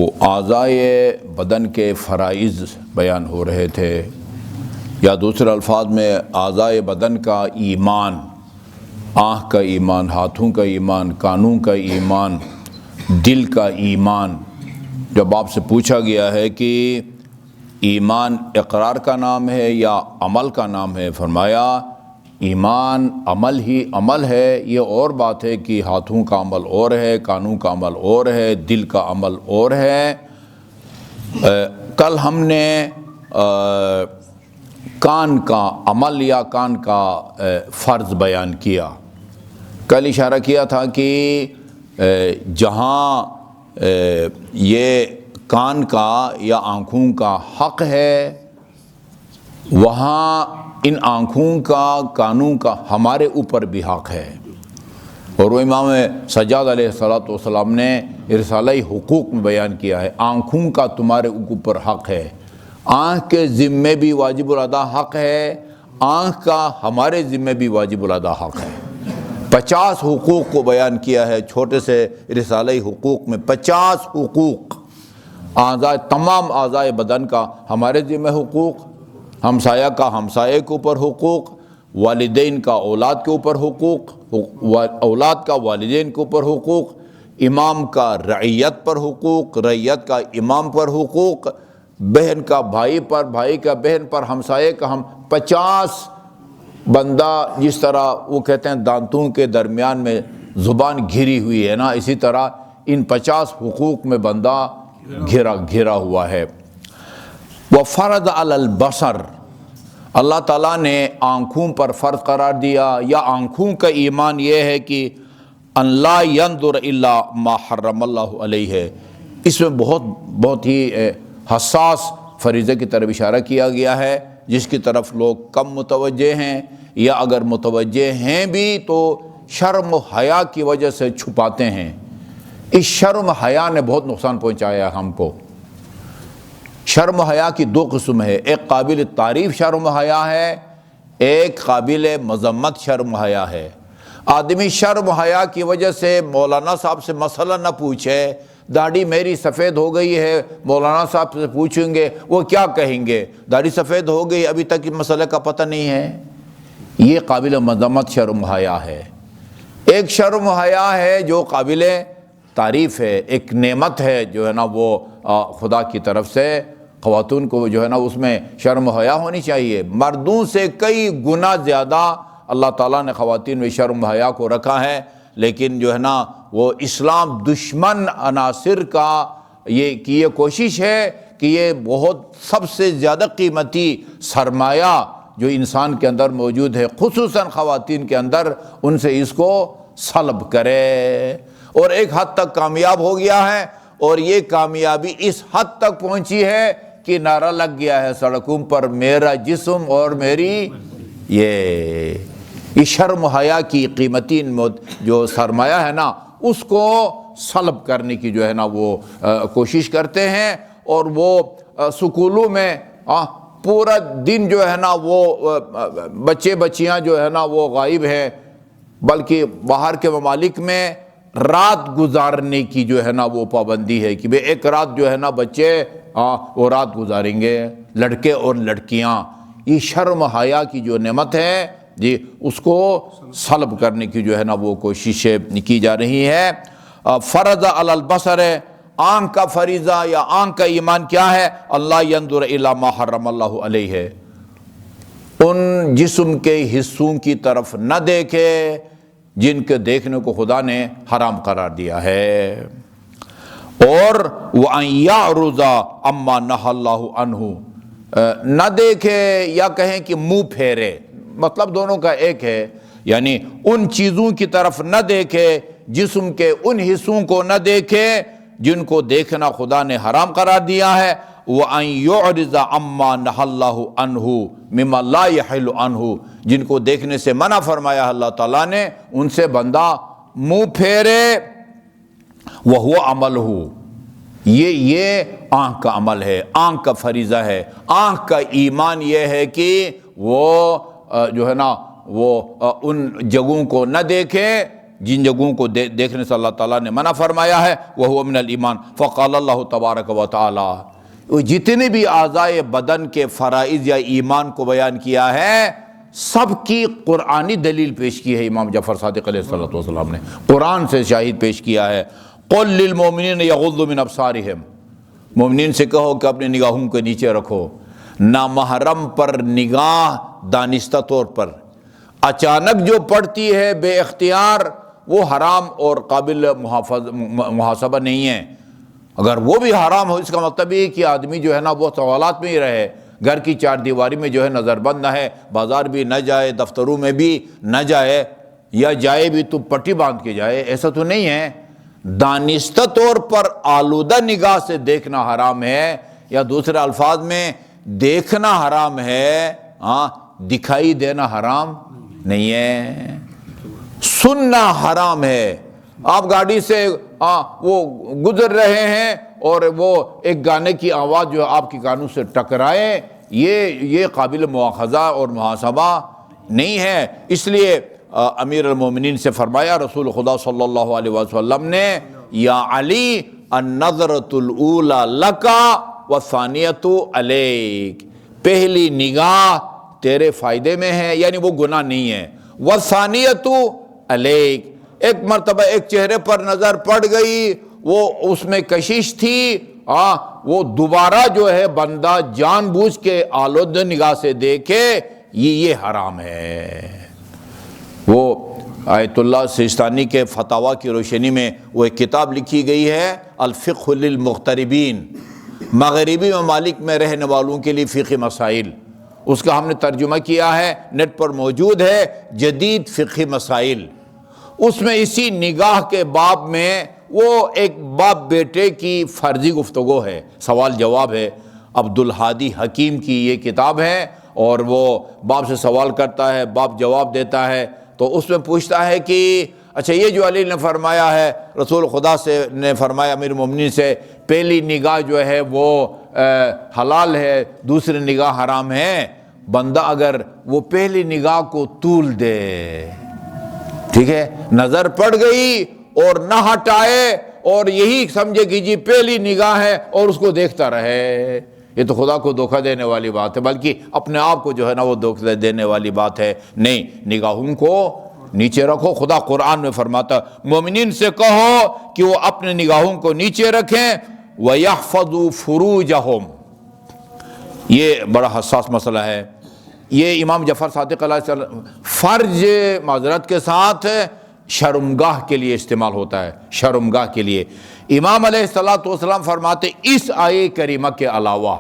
وہ اعضائے بدن کے فرائض بیان ہو رہے تھے، یا دوسرے الفاظ میں اعضائے بدن کا ایمان، آنکھ کا ایمان، ہاتھوں کا ایمان، کانوں کا ایمان، دل کا ایمان۔ جب آپ سے پوچھا گیا ہے کہ ایمان اقرار کا نام ہے یا عمل کا نام ہے، فرمایا ایمان عمل ہی عمل ہے۔ یہ اور بات ہے کہ ہاتھوں کا عمل اور ہے، کانوں کا عمل اور ہے، دل کا عمل اور ہے۔ کل ہم نے کان کا عمل یا کان کا فرض بیان کیا۔ کل اشارہ کیا تھا کہ جہاں یہ کان کا یا آنکھوں کا حق ہے، وہاں ان آنکھوں کا، کانوں کا ہمارے اوپر بھی حق ہے۔ اور وہ امام سجاد علیہ السلام نے رسالہ حقوق میں بیان کیا ہے، آنکھوں کا تمہارے اوپر حق ہے، آنکھ کے ذمے بھی واجب الادا حق ہے، آنکھ کا ہمارے ذمے بھی واجب الادا حق ہے۔ 50 حقوق کو بیان کیا ہے چھوٹے سے رسالہ حقوق میں، 50 حقوق، تمام اعضائے بدن کا ہمارے ذمہ حقوق، ہمسایہ کا ہمسائے کے اوپر حقوق، والدین کا اولاد کے اوپر حقوق، اولاد کا والدین کے اوپر حقوق، امام کا رعیت پر حقوق، رعیت کا امام پر حقوق، بہن کا بھائی پر، بھائی کا بہن پر، ہمسائے کا 50 بندہ، جس طرح وہ کہتے ہیں دانتوں کے درمیان میں زبان گھری ہوئی ہے نا، اسی طرح ان 50 حقوق میں بندہ گھرا ہوا ہے۔ وَفَرَضَ عَلَى الْبَصَرِ، اللہ تعالیٰ نے آنکھوں پر فرض قرار دیا، یا آنکھوں کا ایمان یہ ہے کہ ان لا ينظر الا ما حرم اللہ علیہ۔ اس میں بہت ہی حساس فریضے کی طرف اشارہ کیا گیا ہے، جس کی طرف لوگ کم متوجہ ہیں، یا اگر متوجہ ہیں بھی تو شرم و حیا کی وجہ سے چھپاتے ہیں۔ اس شرم و حیا نے بہت نقصان پہنچایا ہم کو۔ شرم و حیا کی 2 قسم ہے، ایک قابل تعریف شرم و حیا ہے، ایک قابل مذمت شرم و حیا ہے۔ آدمی شرم و حیا کی وجہ سے مولانا صاحب سے مسئلہ نہ پوچھے، داڑھی میری سفید ہو گئی ہے، مولانا صاحب سے پوچھیں گے وہ کیا کہیں گے، داڑھی سفید ہو گئی ابھی تک اس مسئلے کا پتہ نہیں ہے، یہ قابل مذمت شرم و حیا ہے۔ ایک شرم و حیا ہے جو قابل تعریف ہے، ایک نعمت ہے جو ہے نا وہ خدا کی طرف سے خواتین کو جو ہے نا اس میں شرم و حیا ہونی چاہیے۔ مردوں سے کئی گنا زیادہ اللہ تعالیٰ نے خواتین میں شرم و حیا کو رکھا ہے، لیکن جو ہے نا وہ اسلام دشمن عناصر کا یہ کوشش ہے کہ یہ بہت سب سے زیادہ قیمتی سرمایہ جو انسان کے اندر موجود ہے، خصوصاً خواتین کے اندر، ان سے اس کو سلب کرے، اور ایک حد تک کامیاب ہو گیا ہے۔ اور یہ کامیابی اس حد تک پہنچی ہے کہ نعرہ لگ گیا ہے سڑکوں پر، میرا جسم اور میری یہ شرم و حیا کی قیمتی جو سرمایہ ہے نا، اس کو سلب کرنے کی جو ہے نا وہ کوشش کرتے ہیں۔ اور وہ سکولوں میں پورا دن جو ہے نا وہ بچے بچیاں جو ہے نا وہ غائب ہیں، بلکہ باہر کے ممالک میں رات گزارنے کی جو ہے نا وہ پابندی ہے کہ بھئی ایک رات جو ہے نا بچے وہ رات گزاریں گے، لڑکے اور لڑکیاں۔ یہ شرم و حیا کی جو نعمت ہے جی، اس کو سلب کرنے کی جو ہے نا وہ کوششیں کی جا رہی ہے۔ فرض علی البصر، آنکھ کا فریضہ یا آنکھ کا ایمان کیا ہے؟ اللہ ينظر الی ما حرم اللہ علیہ، ان جسم کے حصوں کی طرف نہ دیکھے جن کے دیکھنے کو خدا نے حرام قرار دیا ہے، اور وَأَن يَعْرُضَ عَمَّا نَهَى اللَّهُ عَنْهُ، نہ دیکھے یا کہیں کہ منہ پھیرے، مطلب دونوں کا ایک ہے، یعنی ان چیزوں کی طرف نہ دیکھے، جسم کے ان حصوں کو نہ دیکھے جن کو دیکھنا خدا نے حرام قرار دیا ہے۔ وَأَن يُعْرِضَ عَمَّا نَهَى اللَّهُ عَنْهُ مِمَّا لَا يَحِلُّ عَنْهُ، جن کو دیکھنے سے منع فرمایا اللہ تعالیٰ نے، ان سے بندہ منہ پھیرے۔ وَهُوَ عَمَلُهُ، یہ آنکھ کا عمل ہے، آنکھ کا فریضہ ہے۔ آنکھ کا ایمان یہ ہے کہ وہ جو ہے نا وہ ان جگہوں کو نہ دیکھے جن جگہوں کو دیکھنے سے اللہ تعالیٰ نے منع فرمایا ہے وَهُوَ مِنَ الْإِيمَانِ فَقَالَ اللَّهُ تَبَارَكَ وَتَعَالَى، وہ جتنے بھی اعضائے بدن کے فرائض یا ایمان کو بیان کیا ہے سب کی قرآنی دلیل پیش کی ہے امام جعفر صادق علیہ السلام نے، قرآن سے شاہد پیش کیا ہے۔ قُلْ لِلْمُؤْمِنِينَ يَغُضُّوا مِنْ أَبْصَارِهِمْ، مومنین سے کہو کہ اپنے نگاہوں کو نیچے رکھو۔ نامحرم پر نگاہ دانستہ طور پر اچانک جو پڑتی ہے بے اختیار وہ حرام اور قابل محاسبہ نہیں ہے۔ اگر وہ بھی حرام ہو اس کا مطلب یہ کہ آدمی جو ہے نا وہ سوالات میں ہی رہے، گھر کی چار دیواری میں جو ہے نظر بند نہ ہے، بازار بھی نہ جائے، دفتروں میں بھی نہ جائے، یا جائے بھی تو پٹی باندھ کے جائے، ایسا تو نہیں ہے۔ دانستہ طور پر آلودہ نگاہ سے دیکھنا حرام ہے، یا دوسرے الفاظ میں دیکھنا حرام ہے، دکھائی دینا حرام نہیں ہے۔ سننا حرام ہے۔ آپ گاڑی سے وہ گزر رہے ہیں اور وہ ایک گانے کی آواز جو آپ کے کانوں سے ٹکرائے، یہ قابل مواخذہ اور محاسبہ نہیں ہے۔ اس لیے امیر المومنین سے فرمایا رسول خدا صلی اللہ علیہ وسلم نے، یا علی النظرۃ الاولی لکا والثانیۃ علیک، پہلی نگاہ تیرے فائدے میں ہے، یعنی وہ گناہ نہیں ہے، والثانیۃ علیک، ایک مرتبہ ایک چہرے پر نظر پڑ گئی، وہ اس میں کشش تھی، وہ دوبارہ جو ہے بندہ جان بوجھ کے آلودہ نگاہ سے دیکھے، یہ حرام ہے۔ وہ آیت اللہ سیستانی کے فتاویٰ کی روشنی میں وہ ایک کتاب لکھی گئی ہے الفقہ للمغتربین، مغربی ممالک میں رہنے والوں کے لیے فقہی مسائل، اس کا ہم نے ترجمہ کیا ہے، نیٹ پر موجود ہے، جدید فقہی مسائل۔ اس میں اسی نگاہ کے باب میں وہ ایک باپ بیٹے کی فرضی گفتگو ہے، سوال جواب ہے، عبدالہادی حکیم کی یہ کتاب ہے، اور وہ باپ سے سوال کرتا ہے، باپ جواب دیتا ہے، تو اس میں پوچھتا ہے کہ اچھا یہ جو علی نے فرمایا ہے، رسول خدا سے نے فرمایا امیر المومنین سے، پہلی نگاہ جو ہے وہ حلال ہے، دوسری نگاہ حرام ہے، بندہ اگر وہ پہلی نگاہ کو طول دے، ٹھیک ہے، نظر پڑ گئی اور نہ ہٹائے اور یہی سمجھے کہ جی پہلی نگاہ ہے اور اس کو دیکھتا رہے، یہ تو خدا کو دھوکہ دینے والی بات ہے، بلکہ اپنے آپ کو جو ہے نا وہ دھوکہ دینے والی بات ہے۔ نہیں، نگاہوں کو نیچے رکھو۔ خدا قرآن میں فرماتا مومنین سے کہو کہ وہ اپنے نگاہوں کو نیچے رکھیں، وَيَحْفَظُوا فُرُوجَهُمْ، یہ بڑا حساس مسئلہ ہے۔ یہ امام جعفر صادق علیہ السلام فرج معذرت کے ساتھ شرمگاہ کے لیے استعمال ہوتا ہے، شرمگاہ کے لیے۔ امام علیہ السلام فرماتے اس آیے کریمہ کے علاوہ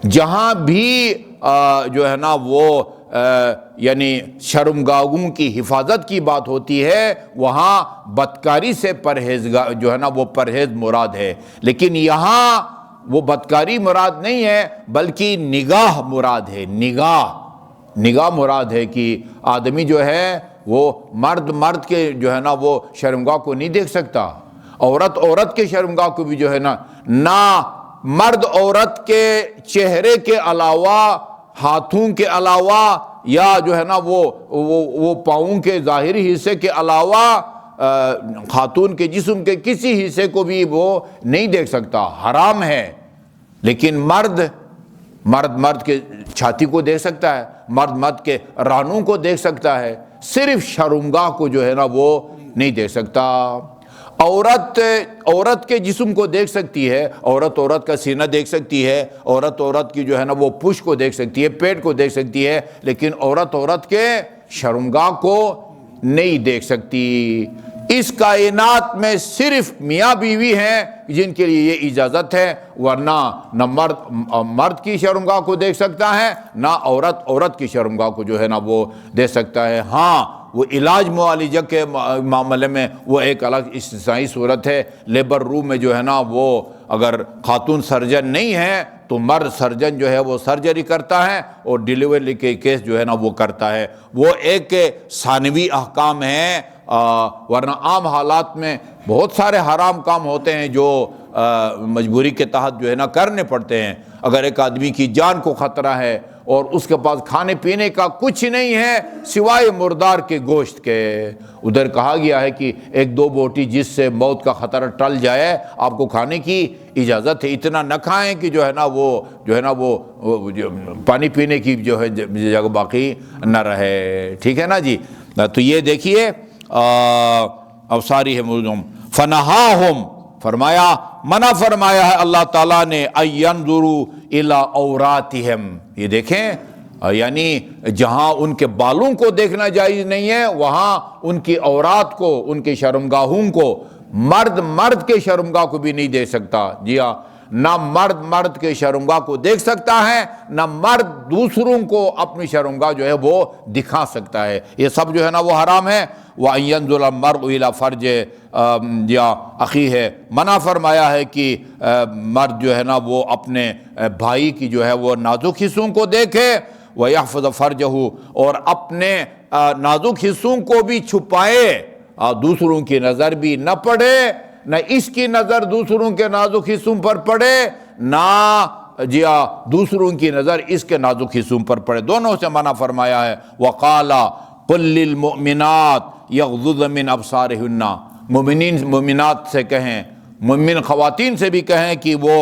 جہاں بھی جو ہے نا وہ یعنی شرمگاہوں کی حفاظت کی بات ہوتی ہے، وہاں بدکاری سے پرہیز جو ہے نا وہ پرہیز مراد ہے، لیکن یہاں وہ بدکاری مراد نہیں ہے بلکہ نگاہ مراد ہے۔ نگاہ مراد ہے کہ آدمی جو ہے وہ مرد کے جو ہے نا وہ شرمگاہ کو نہیں دیکھ سکتا، عورت کے شرمگاہ کو بھی جو ہے نا، نہ مرد عورت کے چہرے کے علاوہ، ہاتھوں کے علاوہ، یا جو ہے نا وہ پاؤں کے ظاہری حصے کے علاوہ خاتون کے جسم کے کسی حصے کو بھی وہ نہیں دیکھ سکتا، حرام ہے۔ لیکن مرد کے چھاتی کو دیکھ سکتا ہے، مرد کے رانوں کو دیکھ سکتا ہے، صرف شرمگاہ کو جو ہے نا وہ نہیں دیکھ سکتا۔ عورت کے جسم کو دیکھ سکتی ہے، عورت کا سینہ دیکھ سکتی ہے، عورت کی جو ہے نا وہ پشت کو دیکھ سکتی ہے، پیٹ کو دیکھ سکتی ہے، لیکن عورت کے شرمگاہ کو نہیں دیکھ سکتی۔ اس کائنات میں صرف میاں بیوی ہیں جن کے لیے یہ اجازت ہے، ورنہ نہ مرد کی شرمگاہ کو دیکھ سکتا ہے، نہ عورت کی شرمگاہ کو جو ہے نا وہ دیکھ سکتا ہے۔ ہاں، وہ علاج معالجہ کے معاملے میں وہ ایک الگ استثنائی صورت ہے۔ لیبر روم میں جو ہے نا وہ اگر خاتون سرجن نہیں ہے تو مرد سرجن جو ہے وہ سرجری کرتا ہے اور ڈیلیوری کے کیس جو ہے نا وہ کرتا ہے۔ وہ ایک ثانوی احکام ہیں، ورنہ عام حالات میں بہت سارے حرام کام ہوتے ہیں جو مجبوری کے تحت جو ہے نا کرنے پڑتے ہیں۔ اگر ایک آدمی کی جان کو خطرہ ہے اور اس کے پاس کھانے پینے کا کچھ نہیں ہے سوائے مردار کے گوشت کے۔ ادھر کہا گیا ہے کہ ایک دو بوٹی جس سے موت کا خطرہ ٹل جائے آپ کو کھانے کی اجازت ہے، اتنا نہ کھائیں کہ جو ہے نا وہ پانی پینے کی جو ہے جگہ باقی نہ رہے، ٹھیک ہے نا جی۔ تو یہ دیکھیے اب ساری ہے مردم فنہاہم، فرمایا منع فرمایا ہے اللہ تعالیٰ نے اینظروا الی عوراتہم، یہ دیکھیں یعنی جہاں ان کے بالوں کو دیکھنا جائز نہیں ہے وہاں ان کی عورات کو، ان کے شرمگاہوں کو، مرد کے شرمگاہ کو بھی نہیں دیکھ سکتا۔ جی ہاں، نہ مرد کے شرمگاہ کو دیکھ سکتا ہے، نہ مرد دوسروں کو اپنی شرمگاہ جو ہے وہ دکھا سکتا ہے، یہ سب جو ہے نا وہ حرام ہے۔ وَأَن يَنظُرَ الْمَرْءُ إِلَىٰ فَرْجِ یا اخی ہے، منع فرمایا ہے کہ مرد جو ہے نا وہ اپنے بھائی کی جو ہے وہ نازک حصوں کو دیکھے، وَيَحْفَظَ فَرْجَهُ، اور اپنے نازک حصوں کو بھی چھپائے، دوسروں کی نظر بھی نہ پڑے، نہ اس کی نظر دوسروں کے نازک حصوں پر پڑے، نہ دوسروں کی نظر اس کے نازک حصوں پر پڑے، دونوں سے منع فرمایا ہے۔ وَقَالَ قُل لِّلْمُؤْمِنَاتِ يَغْضُضْنَ مِنْ أَبْصَارِهُنَّ، مومنات سے کہیں، مومن خواتین سے بھی کہیں کہ وہ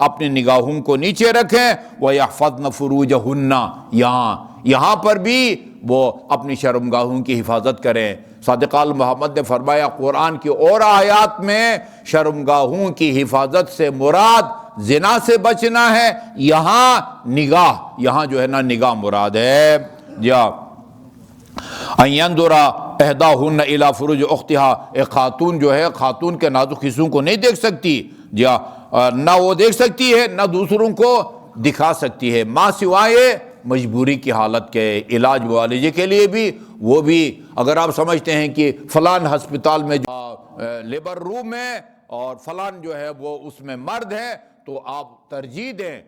اپنی نگاہوں کو نیچے رکھیں، وَيَحْفَظْنَ فُرُوجَهُنَّ، یہاں پر بھی وہ اپنی شرمگاہوں کی حفاظت کریں۔ صادق آل محمد نے فرمایا قرآن کی اور آیات میں شرمگاہوں کی حفاظت سے مراد زنا سے بچنا ہے، یہاں یہاں جو ہے نا نگاہ مراد ہے۔ ان ينظر احداهن الى فروج اختها، ایک خاتون جو ہے خاتون کے نازک حصوں کو نہیں دیکھ سکتی، نہ وہ دیکھ سکتی ہے نہ دوسروں کو دکھا سکتی ہے، ماں سوائے مجبوری کی حالت کے، علاج معالجے کے لیے بھی، وہ بھی اگر آپ سمجھتے ہیں کہ فلان ہسپتال میں لیبر روم ہے اور فلان جو ہے وہ اس میں مرد ہے تو آپ ترجیح دیں،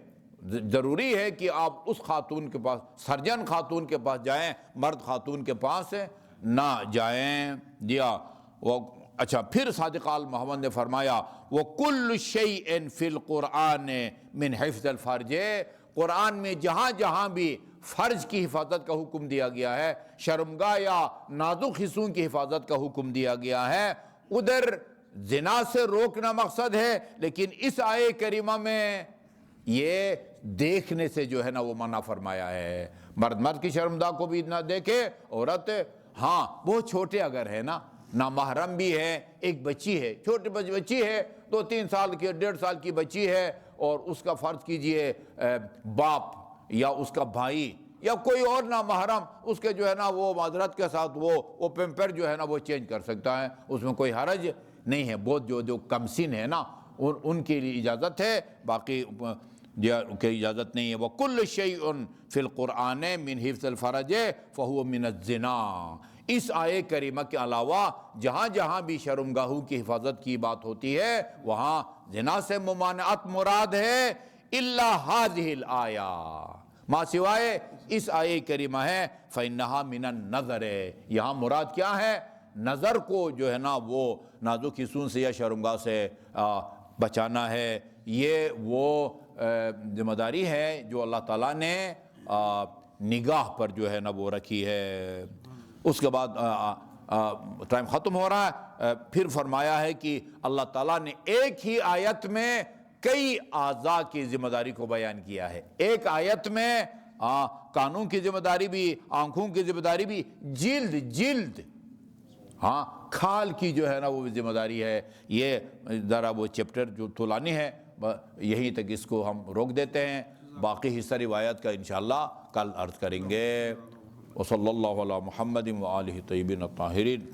ضروری ہے کہ آپ اس خاتون کے پاس، سرجن خاتون کے پاس جائیں، مرد خاتون کے پاس نہ جائیں۔ اچھا، پھر صادق آل محمد نے فرمایا وَكُلُّ شَيْءٍ فِي الْقُرْآنِ مِنْ حِفْظِ الْفَرْجِ، قرآن میں جہاں جہاں بھی فرج کی حفاظت کا حکم دیا گیا ہے، شرمگاہ یا نازک حصوں کی حفاظت کا حکم دیا گیا ہے، ادھر زنا سے روکنا مقصد ہے، لیکن اس آیے کریمہ میں یہ دیکھنے سے جو ہے نا وہ منع فرمایا ہے۔ مرد کی شرمگاہ کو بھی نہ دیکھے، عورت ہاں بہت چھوٹے اگر ہے نا، نامحرم بھی ہے، ایک بچی ہے، چھوٹی بچی ہے، 2-3 سال کی 1.5 سال کی بچی ہے، اور اس کا فرض کیجئے باپ یا اس کا بھائی یا کوئی اور نامحرم اس کے جو ہے نا وہ معذرت کے ساتھ وہ پیمپر جو ہے نا وہ چینج کر سکتا ہے، اس میں کوئی حرج نہیں ہے۔ بہت جو کم سن ہے نا ان کے لیے اجازت ہے، باقی کی اجازت نہیں ہے۔ وَكُلُّ شَيْءٍ فِي الْقُرْآنِ مِنْ حِفْظِ الْفَرْجِ فَهُوَ مِنَ الزِّنَا، اس آیے کریمہ کے علاوہ جہاں جہاں بھی شرمگاہوں کی حفاظت کی بات ہوتی ہے وہاں زنا سے ممانعت مراد ہے، الا هذه الآیہ، ماں سوائے اس آیے کریمہ ہے فَإِنَّهَا مِنَ النَّظَرِ، یہاں مراد کیا ہے؟ نظر کو جو ہے نا وہ نازک حصوں سے یا شرمگاہ سے بچانا ہے۔ یہ وہ ذمہ داری ہے جو اللہ تعالیٰ نے نگاہ پر جو ہے نا وہ رکھی ہے۔ اس کے بعد ٹائم ختم ہو رہا ہے، پھر فرمایا ہے کہ اللہ تعالیٰ نے ایک ہی آیت میں کئی اعضاء کی ذمہ داری کو بیان کیا ہے، ایک آیت میں کانوں کی ذمہ داری بھی، آنکھوں کی ذمہ داری بھی، جلد کھال کی جو ہے نا وہ ذمہ داری ہے۔ یہ ذرا وہ چیپٹر جو طولانی ہے، یہیں تک اس کو ہم روک دیتے ہیں، باقی حصہ روایت کا انشاءاللہ کل عرض کریں گے۔ وصلی اللہ علی محمد وآلہ طیبین الطاہرین۔